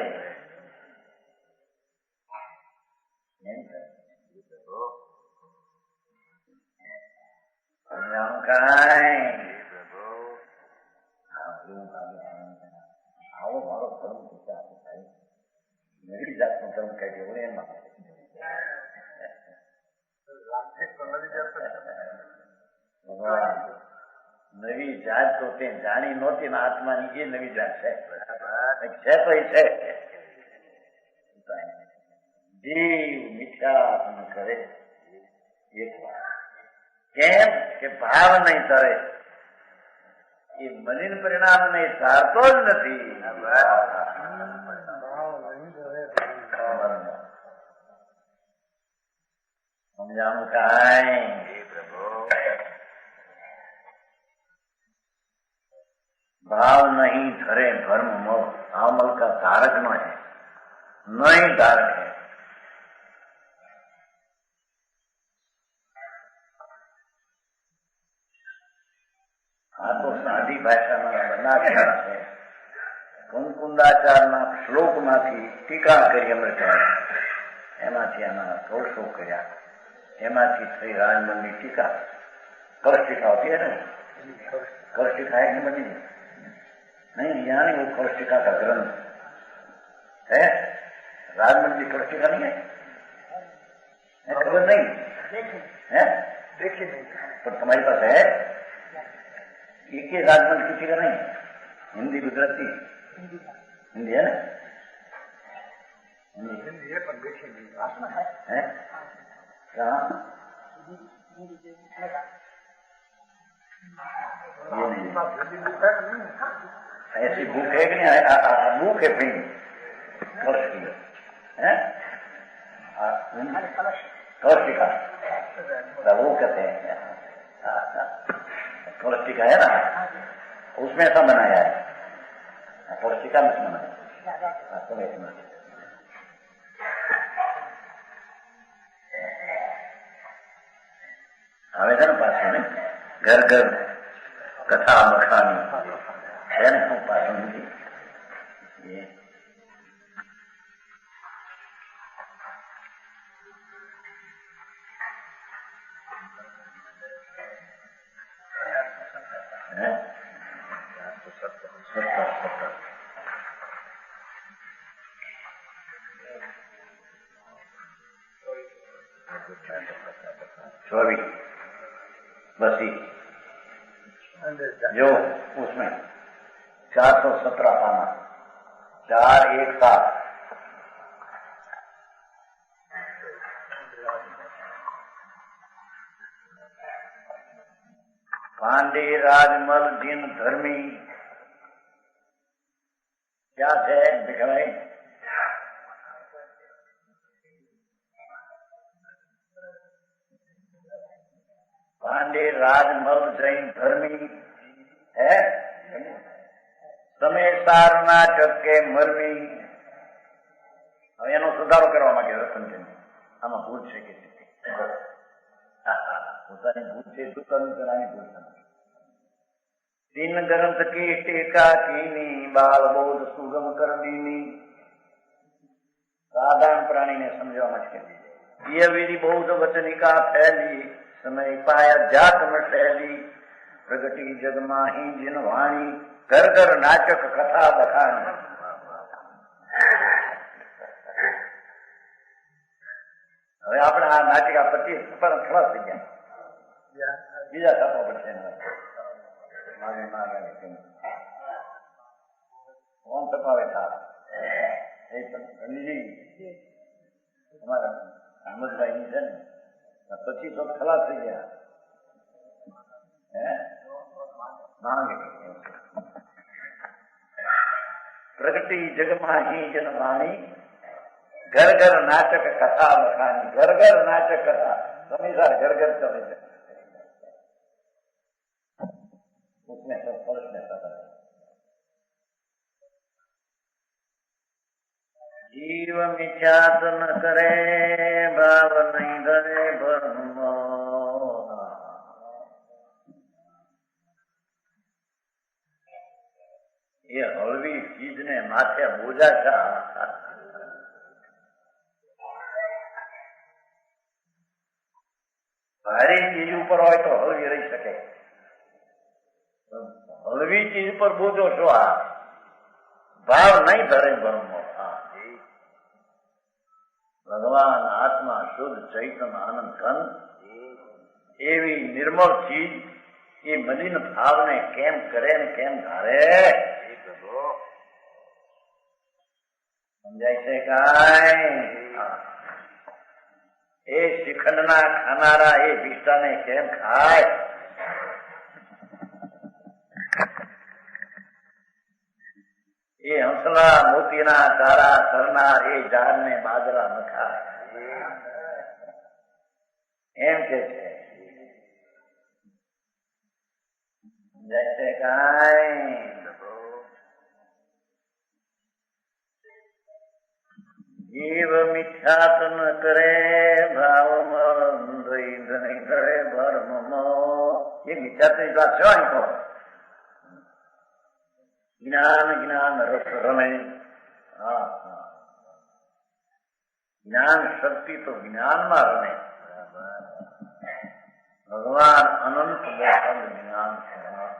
આવો મારો ધર્મ વિચાર નવી જાતનો ધર્મ કાઢ્યો એમાં ભગવાન નવી જાત તો તે જાણી નહોતી ને આત્માની એ નવી જાત છે તો એ છે. જીવ મિથ્યા કરે એક વાર કેમ કે ભાવ નહીં તરે એ મલિન પરિણામ ને ધારતો જ નથી. સમજાણું કાંઈ? भाव नहीं धरे भर्म मोह, भावमल का धारक न है, नहीं धारक है. આ તો સાદી ભાષામાં બનાવ્યા છે. કુંકુંદાચારના શ્લોકમાંથી ટીકા કરી અમૃતાએ, એમાંથી આના દોષો કર્યા, એમાંથી થઈ રાજમલની ટીકા. कलशिका होती है ना, कलशिका है कि बनी नहीं, यहाँ नहीं, वो कलशिका का ग्रंथ है। राजमंदिर की कलशिका नहीं है, खबर नहीं है, देखिए नहीं, पर तुम्हारे पास है एक ही राजमंदिर किसी का नहीं, हिंदी गुजराती हिंदी है ना, हिंदी है पर देखिए नहीं, भाषण है कहाँ ये नहीं, ऐसी भूख है कि नहीं, भूख है फिर कलश की है, कलशिका वो कहते हैं, कलशिका है ना, उसमें ऐसा बनाया है, कलशिका में बनाया। आवेदन पास में घर घर कथा बखानी है ना, खूब पास में ये चौबीस बसी जो उसमें 417 पाना, 417 पांडे राजमल जिन धर्मी क्या है दिखाए, पांडे राजमल जैन धर्मी है, समय सार नाटक के मरमी। હવે એનો સુધારો કરવા માંગે રતનચંદ, આમાં ભૂલ છે કે પોતાની ભૂલ છે, દુકાન કરાની ભૂલ છે। तीन ग्रंथ की टीका कीनी, बाल बोध सुगम कर दीनी। साधारण प्राणी ने समझवा मुश्किल, ये विधि बौद्ध वचनिका फैली, समय पाया जात में फैली, प्रगति जग माही जिन वाणी, घर घर नाटक कथा बखानी। હવે આપણે આ નાટિકા 25 પર ખલાસ થઈ ગયા, બીજા છાપવા પડશે મારે ના લાગે કોણ છપાવે था એ પંડિતજી અમારા અહમદભાઈ ની છે ને 25 ખલાસ થઈ ગયા હે માંગે प्रगति जगमाही जनवाणी, घर घर नाटक कथा बखानी। घर घर नाटक कथा हमेशा घर घर चले जाए, उसमें सब फर्क में सब है। जीव मिथ्यात न करे, भाव नहीं धरे भ्रम। ये हलवी चीज ने माथे बोझा था, भारी चीज ऊपर हो तो हलवी रही सके, हलवी चीज पर बोझो छो आ भाव नहीं धरे ब्रह्म। भगवान आत्मा शुद्ध चैतन्य आनंद घन एवी निर्मल चीज ये मलिन भाव ने केम करे ने केम धारे, समझाय छे काय? ए श्रीखंडना खानारा ए विष्टा ने केम खाय? ए हंसला मोतीना तारा सरनार ए जार ने बाजरा न खाय, एम के छे। जैसे काय जीव मिथ्यात न करे, भाव नहीं करे भरम। ये मिथ्यात की बात छो को ज्ञान ज्ञान रस रमे। ज्ञान शक्ति तो ज्ञान में रमे, ભગવાન અનંત બેસદ જ્ઞાન સ્વભાવ,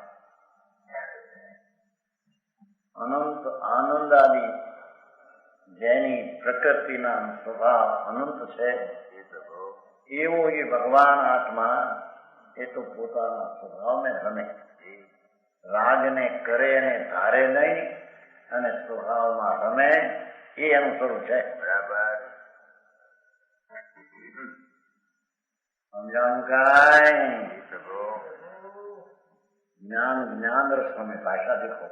અનંત આનંદાદી જેની પ્રકૃતિના સ્વભાવ અનંત છે એવો એ ભગવાન આત્મા એ તો પોતાના સ્વભાવને રમે, રાગને કરે ને ધારે નહીં અને સ્વભાવમાં રમે, એ એનું સ્વરૂપ છે. બરાબર. સમજાણું કાંઈ? જ્ઞાન જ્ઞાન રસ રમે. ભાષા દેખો,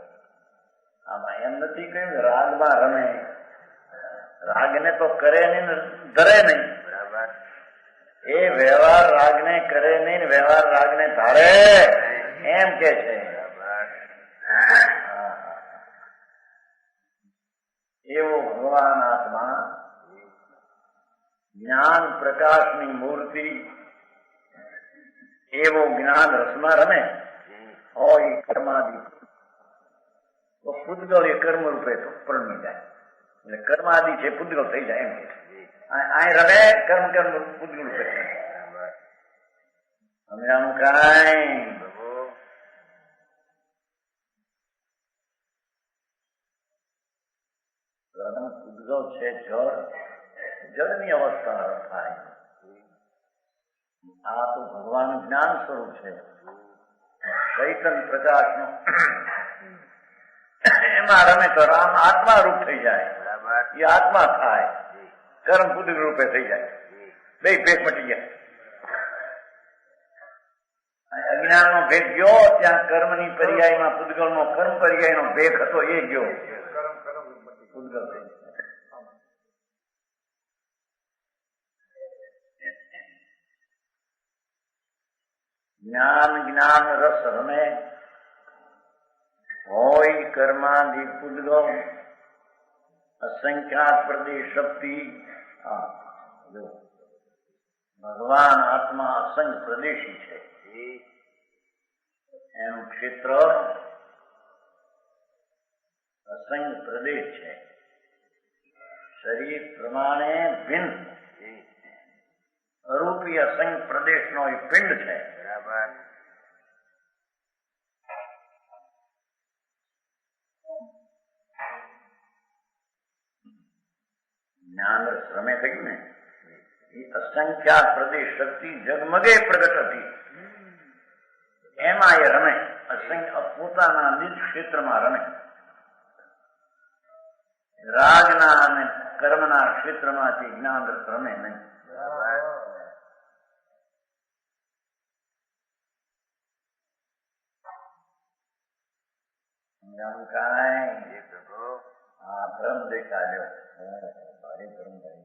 આમાં એમ નથી કહ્યું રાગમાં રમે, રાગને તો કરે નહીં ને ધરે નહીં. બરાબર. એ વ્યવહાર રાગને કરે નહીં ને વ્યવહાર રાગને ધારે એમ કે છે. એવો ભગવાન આત્મા જ્ઞાન પ્રકાશની મૂર્તિ એવો જ્ઞાન રસમાં રમે હોય કર્માદિ તો પૂતગલ એ કર્મ રૂપે પરમી જાય, એટલે કર્માદિ છે પૂતગલ થઈ જાય એમ કે અહીં રમે કર્મ કર્મ પૂતગલ રૂપે. સમજાણું કાંઈ? પૂતગલ છે જળ, જળની અવસ્થા થાય. આ તો ભગવાન જ્ઞાન સ્વરૂપ છે, ચૈતન્ય પ્રકાશ નું એમાં રમે તો રામ આત્મા રૂપ થઈ જાય. એ આત્મા થાય, કર્મ પૂતગલ રૂપે થઈ જાય, બે ભેદ મટી જાય. અજ્ઞાન નો ભેદ ગયો, ત્યાં કર્મ ની પર્યાયમાં પૂતગલ નો કર્મ પર્યાય નો ભેદ હતો એ ગયો, પૂતગલ થઈ જાય. જ્ઞાન જ્ઞાન રસ રમે હોય કર્માદિ પૂતગલ અસંખ્યાત પ્રદેશ શક્તિ. ભગવાન આત્મા અસંખ્ય પ્રદેશી છે, એનું ક્ષેત્ર અસંખ્ય પ્રદેશ છે, શરીર પ્રમાણે ભિન્ન અરૂપી અસંખ્ય પ્રદેશનો એ પિંડ છે. બરાબર. જ્ઞાન શ્રમે થયું ને એ અસંખ્યાત પ્રદેશ શક્તિ જગમગે પ્રગટ હતી, એમાં એ રમે. અસંખ્ય પોતાના નિજ ક્ષેત્રમાં રમે, રાજના અને કર્મના ક્ષેત્રમાંથી જ્ઞાન રસ રમે નહીં. કાંઈ હા ભ્રમ દેખાડ્યો, ભારે ભ્રમ થાય.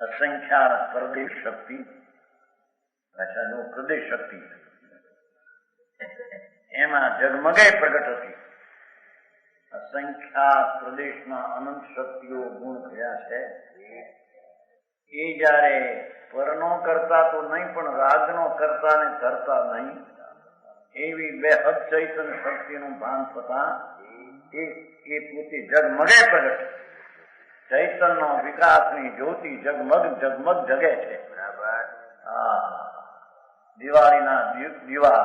અસંખ્યાત પ્રદેશ શક્તિ, ભાષાનો પ્રદેશ શક્તિ એમાં જગમગે પ્રગટ હતી. અસંખ્યાત પ્રદેશમાં અનંત શક્તિઓ ગુણ થયા છે. એ જયારે પરનો કરતા તો નહીં પણ રાજનો કરતા ને કરતા નહીં એવી બે હદ ચૈતન્ય શક્તિનું ભાન થતા એ પોતે જગમગે પ્રગટ. ચૈતન્ય વિકાસની જ્યોતિ જગમગ જગમગ જગે છે. દિવાળીના દીવા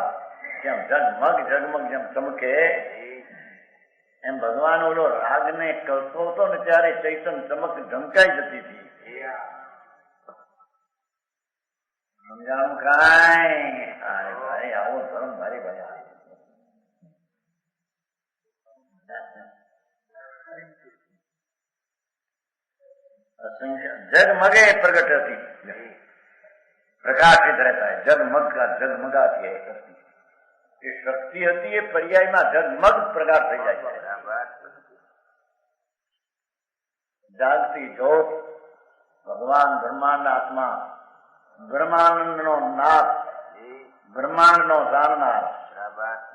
જેમ જગમગ જગમગ જેમ ચમકે એમ ભગવાન ઓલો રાગને કરતો હતો ને ત્યારે ચૈતન્ય ચમક ઝમકાઈ જતી હતી. સમજાણું કાંઈ? ભાઈ આવો ધર્મ ભારી ભાઈ અસંખ્ય જગમગે પ્રગટ હતી, પ્રકાશિત રહેતા है, जगमगाती है शक्ति. ये शक्ति હતી એ પર્યાયમાં જગમગ પ્રકાશ થઈ જાય છે. જાગતી જ્યોત ભગવાન બ્રહ્માંડ આત્મા, બ્રહ્માંડ નો નાથ, બ્રહ્માંડ નો જાણનાર,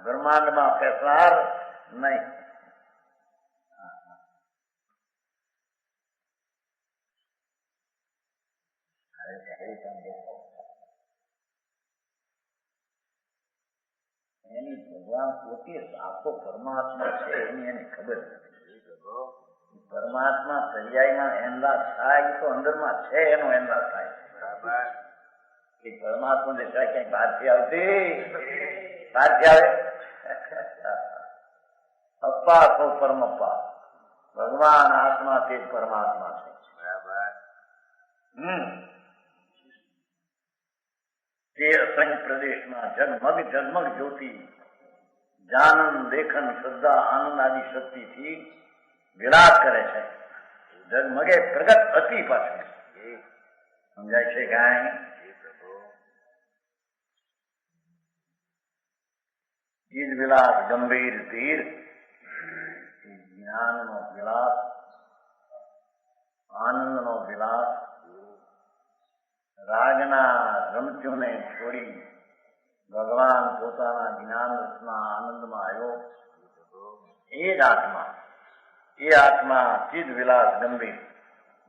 બ્રહ્માંડમાં ફેરફાર નહીં. એની ભગવાન પોતે આખો પરમાત્મા છે એની એને ખબર નથી. પરમાત્મા પર્યાયમાં અહેમદાસ થાય તો અંદરમાં છે એનો અહેમદાસ થાય. બરાબર. એ પરમાત્મા દેખાય ક્યાંય બહારથી આવતી બહારથી આવે. અપ્પા સો પરમપ્પા, ભગવાન આત્મા તે જ પરમાત્મા છે. બરાબર. તે અસંખ્ય પ્રદેશમાં ઝગમગ ઝગમગ જ્યોતિ જાનન દેખન શ્રદ્ધા આનંદ આદિ શક્તિથી વિલાસ કરે છે. ઝગમગે પ્રગટ અતિ પાસે સમજાય છે કાંઈ? ચીજ વિલાસ ગંભીર ધીર, જ્ઞાનનો વિલાસ, આનંદનો વિલાસ, રાગના રમત્યોને છોડી ભગવાન પોતાના જ્ઞાન રસના આનંદમાં આવ્યો. એ જ આત્મા, એ આત્મા ચિદ વિલાસ ગંભીર,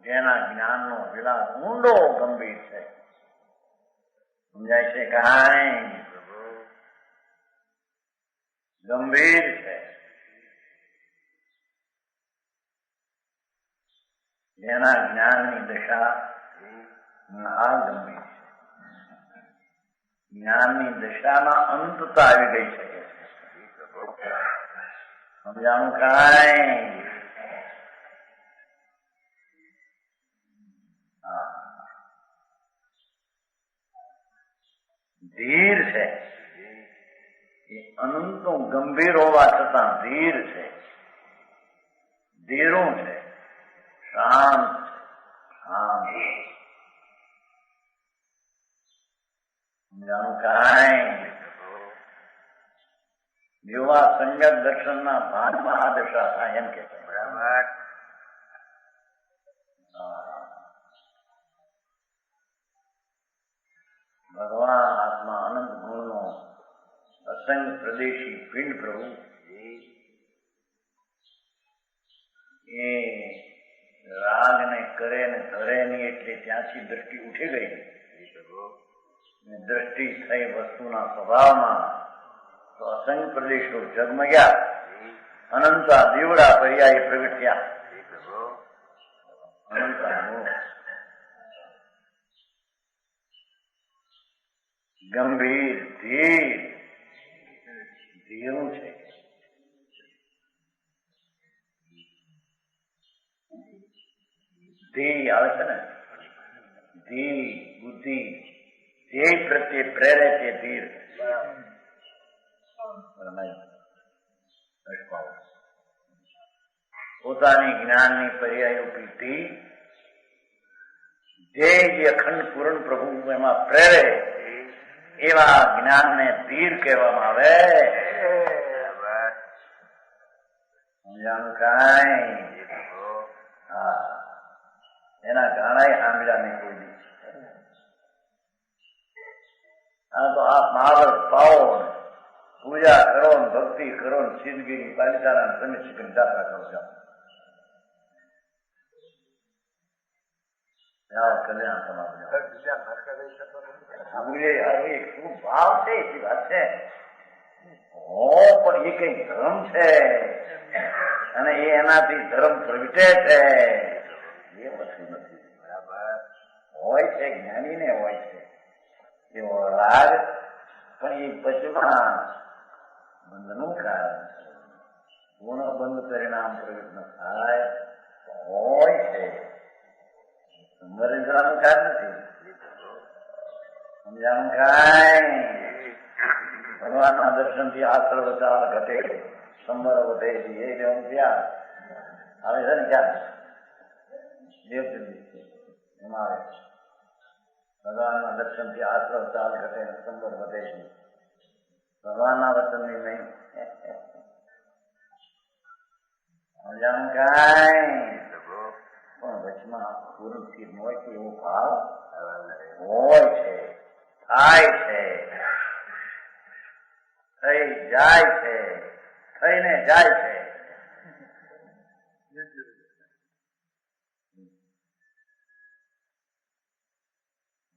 જેના જ્ઞાનનો વિલાસ ઊંડો ગંભીર છે. સમજાય છે કાંઈ? ગંભીર છે. જેના જ્ઞાનની દશા આ ગંભીર છે. જ્ઞાનની દશામાં અંતતા આવી ગઈ છે. સમજાણું કાંઈ? ધીર છે. એ અનંતો ગંભીર હોવા છતાં ધીર છે, ધીરું છે, શાંત શાંત. સમજાણું કાંઈ? યુવા સંગત દર્શનના ભાનમાં આ દશા થાય એમ કે છે. બરાબર. ભગવાન આત્મા અનંત ગુણનો અસંગ પ્રદેશી પિંડ પ્રભુ એ રાગને કરે ને ધરે નહીં એટલે ત્યાંથી દ્રષ્ટિ ઉઠી ગઈ. દ્રષ્ટિ થઈ વસ્તુના સ્વભાવમાં તો અસંગ પ્રદેશો ઝગમગ્યા, અનંતા દીવડા પર્યાય પ્રગટ્યા. અનંતા ગુણ ગંભીર ધીર, ધીરું છે. ધી આવે છે ને, ધી બુદ્ધિ ધ્યેય પ્રત્યે પ્રેરે છે ધીર. પોતાની જ્ઞાનની પર્યાયરૂપી ધી ધ્યેય જે અખંડ પૂર્ણ પ્રભુ એમાં પ્રેરે એવા જ્ઞાનને ધીર કહેવામાં આવે. સમજાણું કાંઈ? હા, એના ઘણાય સાંભળ્યા નહીં કોઈ દી. આ તો આ મહાભારત પાવો ને પૂજા કરો ને ભક્તિ કરો ને સિદ્ધગીરી પાલિતારા સમીક્ષક જાત્રા કરો છો. કલ્યાણ તમારું શું ભાવ છે એ વાત છે. પણ એ કઈ ધર્મ છે અને એ એનાથી ધર્મ પ્રગટે છે એ વસ્તુ નથી. બરાબર હોય છે, જ્ઞાનીને હોય છે એવો રાગ, પણ એ પછીમાં બંધનું કારણ ગુણ બંધ પરિણામ પ્રગટ ન થાય હોય છે. સમજવાનું કારણ નથી. સમજાણું કાંઈ? ભગવાનના દર્શનથી આસળ વચાળ ઘટે, સંબર વધે એ જેવું ત્યાં આવે છે ને ક્યાં દેવચંદી એમાં આવે છે. ભગવાનના દર્શનથી આસળ વચાળ ઘટે સંબર વધે છે. ભગવાનના વચનની નહીં. સમજાણું કાંઈ? પણ વચમાં પૂર્ણ સ્થિર હોય કે એવો ભાવ હોય છે, થાય છે, થઈ જાય છે, થઈને જાય છે.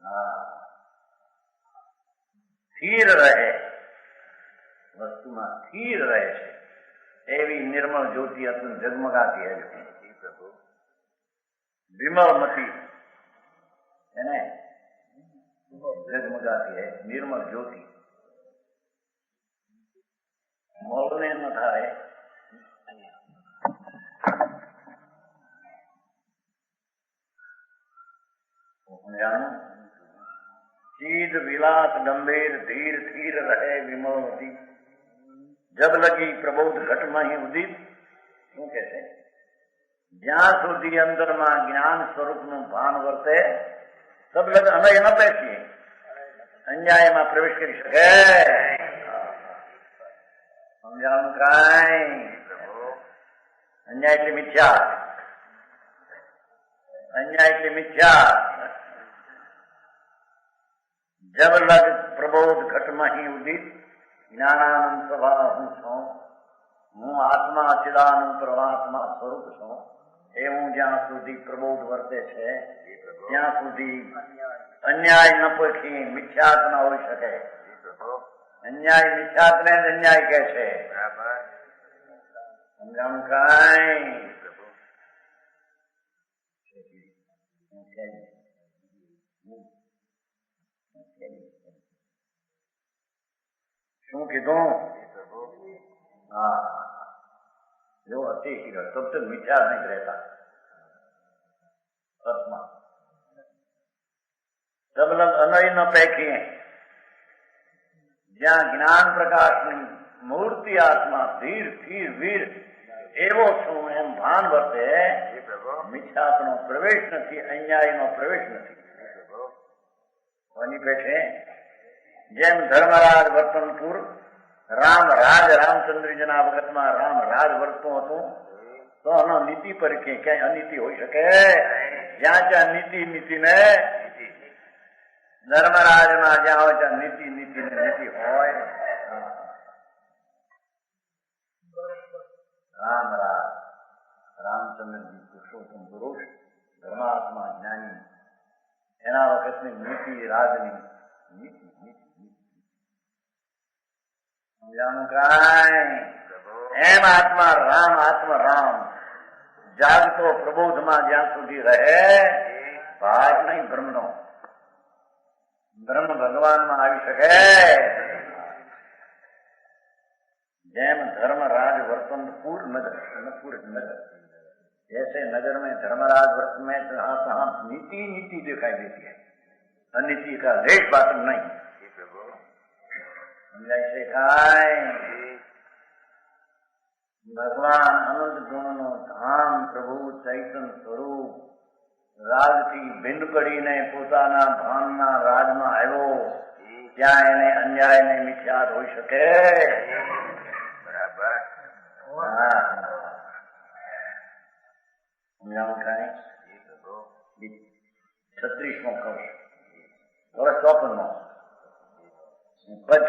હા, સ્થિર રહે, વસ્તુમાં સ્થિર રહે છે એવી નિર્મળ જ્યોતિ હતું ઝગમગાતી હતી. विमलमती है ना, जगमगाती है निर्मल ज्योति, मोलने न थाए चीद विलास गंभीर धीर धीर रहे विमलमती, जब लगी प्रबोध घट में उदित। શું કે છે? જ્યાં સુધી અંદરમાં જ્ઞાન સ્વરૂપનું ભાન વર્તે તબ લગ અનય ન બેસીએ, અન્યાયમાં પ્રવેશ કરી શકે. સમજાણું કાંઈ? અન્યાય એટલે મિથ્યા, અન્યાય એટલે મિથ્યા. જબ લગ પ્રબોધ ઘટમાં ही ઉદિત, જ્ઞાનાનંદ સ્વભાવ હું છું, હું આત્મા અચિદાનંદ પરમાત્મા સ્વરૂપ છું. એવું જ્યાં સુધી પ્રબોધ વર્તે છે ત્યાં સુધી અન્યાય ન પોખી મિથ્યાત ન હોઈ શકે. અન્યાય મિથ્યાત ને જ અન્યાય કહે છે. સમજાણું કાંઈ? શું કીધું? हाँ, जो अति हीरा तब तक मिथ्या नहीं रहता आत्मा. सब लोग अनय न पैकिए, ज्યાં જ્ઞાન પ્રકાશની મૂર્તિ આત્મા ધીર ધીર વીર એવો છું એમ ભાન વર્તે, મિથ્યાત્વનો પ્રવેશ નથી, અન્યાયનો પ્રવેશ નથી. કોની પેઠે? જેમ ધર્મરાજ વર્તનપુર રામ રાજ રામચંદ્રજીના વખતમાં રામ રાજ વર્તતું હતું તો આનો નીતિ પર ક્યાંય અનીતિ હોઈ શકે? જ્યાં જ્યાં નીતિ નીતિ ને ધર્મરાજમાં જ્યાં હોય ત્યાં નીતિ નીતિ ને નીતિ હોય. રામ રાજ રામચંદ્રજી પુરુષોત્તમ પુરુષ ધર્માત્મા જ્ઞાની, એના વખતની નીતિ રાજની નીતિ નીતિ. સમજાણું કાંઈ? એમ આત્મા રામ જાગતો પ્રબોધમાં જ્યાં સુધી રહે, ભાગ નહીં બ્રહ્મનો. બ્રહ્મ ભગવાનમાં આવી શકે. જેમ धर्मराज वर्तनपुर नगर, नपुर नगर, जैसे नगर में धर्मराज वर्त में जहाँ तहाँ नीति नीति दिखाई देती है, अनीति का लेश बात नहीं. जैसे काय भगवान अनंत गुणनो धाम प्रभु चैतन स्वरूप રાજથી ભિન્ન કરીને પોતાના ભાનના રાજમાં આવ્યો, ત્યાં એને અન્યાય ને મિથ્યાત હોઈ શકે? બરાબર. સમજાવું કાંઈ? 36મો વર્ષ 54મો પદ